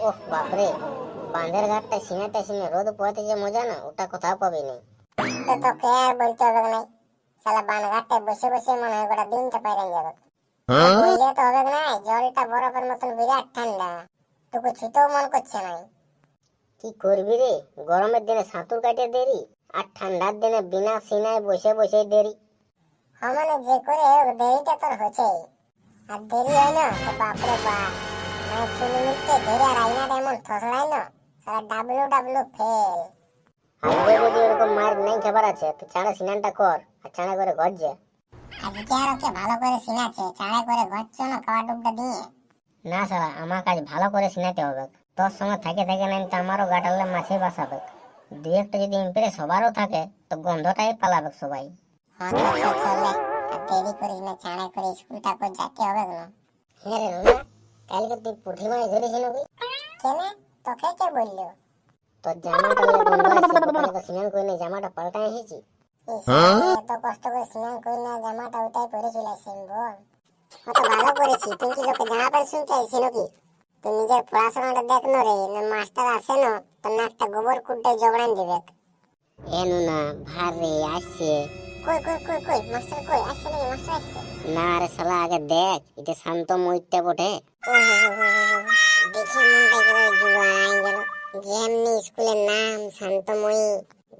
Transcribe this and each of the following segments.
ওহ বাপরে, বাঁধের ঘাটটা সিনাতে সিনে রোদ পোহাতে যে মজা না, ওটা কোথাও পাবি না। তো কে আর বলতে হবে না, শালা বান ঘাটে বসে বসে মনে হয় গোটা দিনটা পাইরান যাবে। বললে তো হবে না, জলটা বরফের মতন বিরাট ঠান্ডা, টুকু ছুতেও মন করছে না। কি করবি রে, গরমের দিনে সাঁতুর কাটে দেরি, আর ঠান্ডার দিনে বিনা সিনায় বসে বসে দেরি। মানে যে করে হোক দেরিটা তোর হচ্ছেই, আর দেরি হয় না তো বাপরে বাপ, মানে চুল মুখতে ধরে আর আইনাটা এমন থসড়াই না, সারা ডাব্লু ফেল। আজকে যদি ওরকম মার নাই খাবার আছে তো চাঁড়া স্নানটা কর আর চাঁড়া করে ঘর যা। আজকে আর ওকে ভালো করে সিনাচ্ছে, চাঁড়া করে ঘরছ না খাওয়া ডুবটা দিয়ে। না শালা, আমার কাজ ভালো করে সিনাতে হবে। তোর সঙ্গে থাকে থাকে নাই তো আমারও গাটালে মাছে বাসাবে। দু একটা যদি ইম্প্রেস সবারও থাকে তো গন্ধটাই পালাবে সবাই। হ্যাঁ তো চলে, আর দেরি করিস না, চাঁড়া করে স্কুলটা করে যেতে হবে না। হ্যাঁ রে রুনা, কালকে তুই পুঁটি মাছ ধরেছিল কি? কেনে তোকে কে বললো? তোর জামাটা বন্ধ আছে, সকালে তো স্নান করে নিয়ে জামাটা পাল্টায় এসেছি। এত কষ্ট করে স্নান করি না, জামাটা ওটাই পরেছিল বল। অত ভালো করেছি, তুই কি লোকে জামা প্যান্ট শুনতে আইছি নাকি? তুই নিজের পড়াশোনাটা দেখ না রে, না মাস্টার আসে না তোর নাকটা গোবর কুটে জবড়ান দিবে। এ নুনা, ভার রে আসছে। কই কই কই কই মাস্টার কই আসছে নাকি? মাস্টার আসছে না রে শালা, আগে দেখ এটা শান্ত মইটটা বটে। দেখে মনটা একেবারে জুয়াই গেল। যেমনি স্কুলের নাম শান্তময়ী,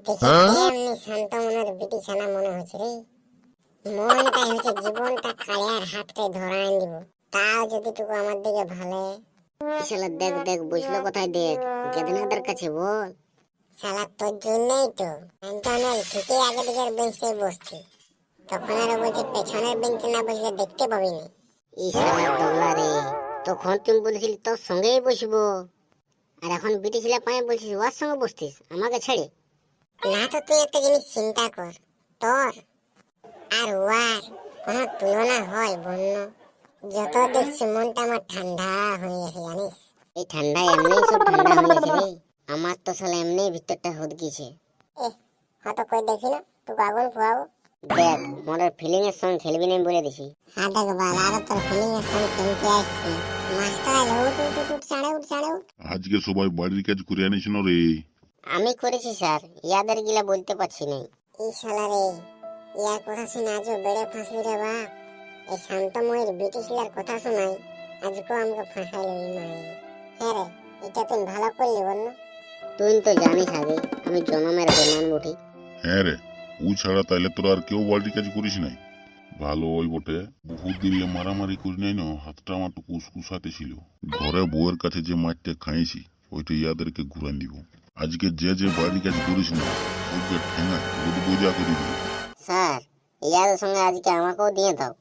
দেখে তেমনি শান্ত মনের বিটি ছানা মনে হচ্ছে রে। মনটা হচ্ছে জীবনটা কালে আর হাতটা ধরাই দিব, তাও যদি টুকু আমার দিকে ভালে। শালা দেখ দেখ বসলো কোথায়, দেখ গেদনাদের কাছে বল। শালা তোর জন্যই তো আমি ঠিকই আগে দিকের বেঞ্চে বসছি, তখন আরো বলছে পেছনের বেঞ্চে না বসলে দেখতে পাবি না। এই শালা দোগলা রে, তখন তুমি বলেছিলি তোর সঙ্গেই বসবো, আর এখন বিটি ছেলে পায়ে বলছিস ওর সঙ্গে বসতিস আমাকে ছেড়ে। না তো তুই একটা জিনিস চিন্তা কর, তোর আর ওয়ার কোনো তুলনা হয় বন্য? যত দেখছি মনটা আমার ঠান্ডা হয়ে গেছে জানিস। এই ঠান্ডায় এমনি সব ঠান্ডা হয়ে গেছে রে, আমার তো শালা এমনি ভিতরটা হদকিছে। হয়তো কই দেখি না তুই আগুন ফুয়াবো। দেখ মোদের ফিলিং এর সঙ্গে খেলবি না বলে দিছি। হ্যাঁ দেখ বাল, আরো তোর ফিলিং এর সঙ্গে খেলতে আসছি। মাস্টার আইলো, উঠ উঠ উঠ উঠ, ছাড়ে উঠ ছাড়ে উঠ। আজকে সবাই বাড়ির কাজ করে আনিস না রে? আমি করেছি স্যার, ইয়াদের গিলা বলতে পারছি না। এই শালা রে, ইয়ার কথা শুনে আজও বেড়ে ফাঁসলি রে বাপ। এই শান্তময়ের ব্রিটিশিয়ার কথা শোনাই আজকেও আমাকে ফাঁসাইল এই মাই। হ্যাঁ রে, এটা তুই ভালো করলি বল না। তুই তো জানিস আগে আমি জনমের বেমান বটি। হ্যাঁ রে, ও ছাড়া তাইলে তোর আর কেউ বাড়ির কাজ করিস নাই? ভালো ওই বটে, বহুত দিলে মারামারি করি নাই না, হাতটা আমার তো কুসকুসাতে ছিল। ঘরে বউয়ের কাছে যে মাঠটা খাইছি ওইটা ইয়াদেরকে ঘুরান দিব। আজকে যে যে বাড়ির কাজ করিস না ওকে ঠেঙা রোদ বোঝা করে দিব। স্যার, ইয়াদের সঙ্গে আজকে আমাকেও দিয়ে দাও।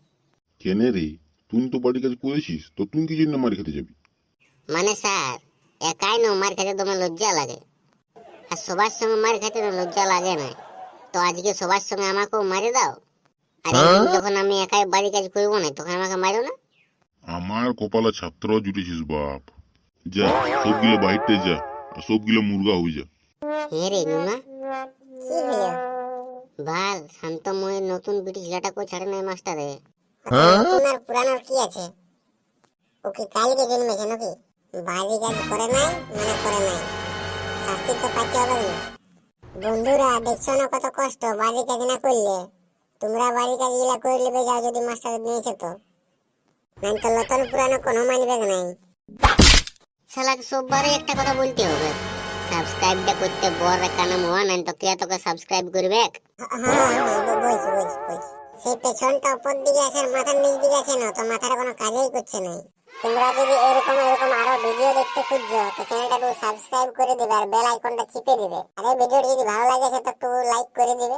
কেনে রে, তুই তো বাড়ির কাজ করেছিস, তো তুই কি জন্য মার খেতে যাবি? মানে স্যার, একাই না মার খেতে তোমার লজ্জা লাগে, আর সবার সঙ্গে মার খেতে না লজ্জা লাগে না, তো আজকে সবার সঙ্গে আমাকেও মারে দাও। আর যখন আমি একাই বাড়ি কাজ করবো না তখন আমাকে মারো না। আমার কপালে ছাত্র জুটেছিস বাপ। যা সবগুলো বাহিরতে যা, আর সবগুলো মুরগা হয়ে যা। হ্যাঁ রে নুনা, কি হইলো? ভাল শান্তময়ের নতুন বিটি ছেলেটাকেও ছাড়ে নাই মাস্টারে। নতুন আর পুরানোর কি আছে? ও কি কালকে জন্মেছে নাকি? বাড়ির কাজ করে নাই মানে করে নাই, শাস্তি তো পাইতে হবে না। বন্ধুরা দেখছো না কত কষ্ট বাড়ির কাজ না করলে। তোমরা বাড়ির কাজ গুলা করে নেবে যাও যদি মাস্টার দিয়েছে তো, নাই তো নতুন পুরানো কোনো মানবে নাই। শালাকে সববারই একটা কথা বলতে হবে, সাবস্ক্রাইবটা করতে বড় কানাম হওয়া নাই তো কে তোকে সাবস্ক্রাইব করবে। বলছি সেই পেছনটা উপর দিকে আছে আর মাথার নিচ দিকে আছে না, তো মাথার কোনো কাজই করছে না। তোমরা যদি এরকম আরো ভিডিও দেখতে খুঁজছো তো চ্যানেলটা সাবস্ক্রাইব করে দিবে আর বেল আইকনটা চিপে দিবে। আর এই ভিডিওটি যদি ভালো লাগে তো একটু লাইক করে দিবে।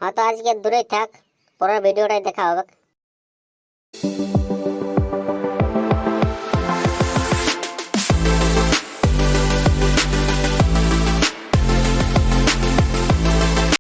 হয়তো আজকে দূরে থাক, পরের ভিডিওটাই দেখা হবে।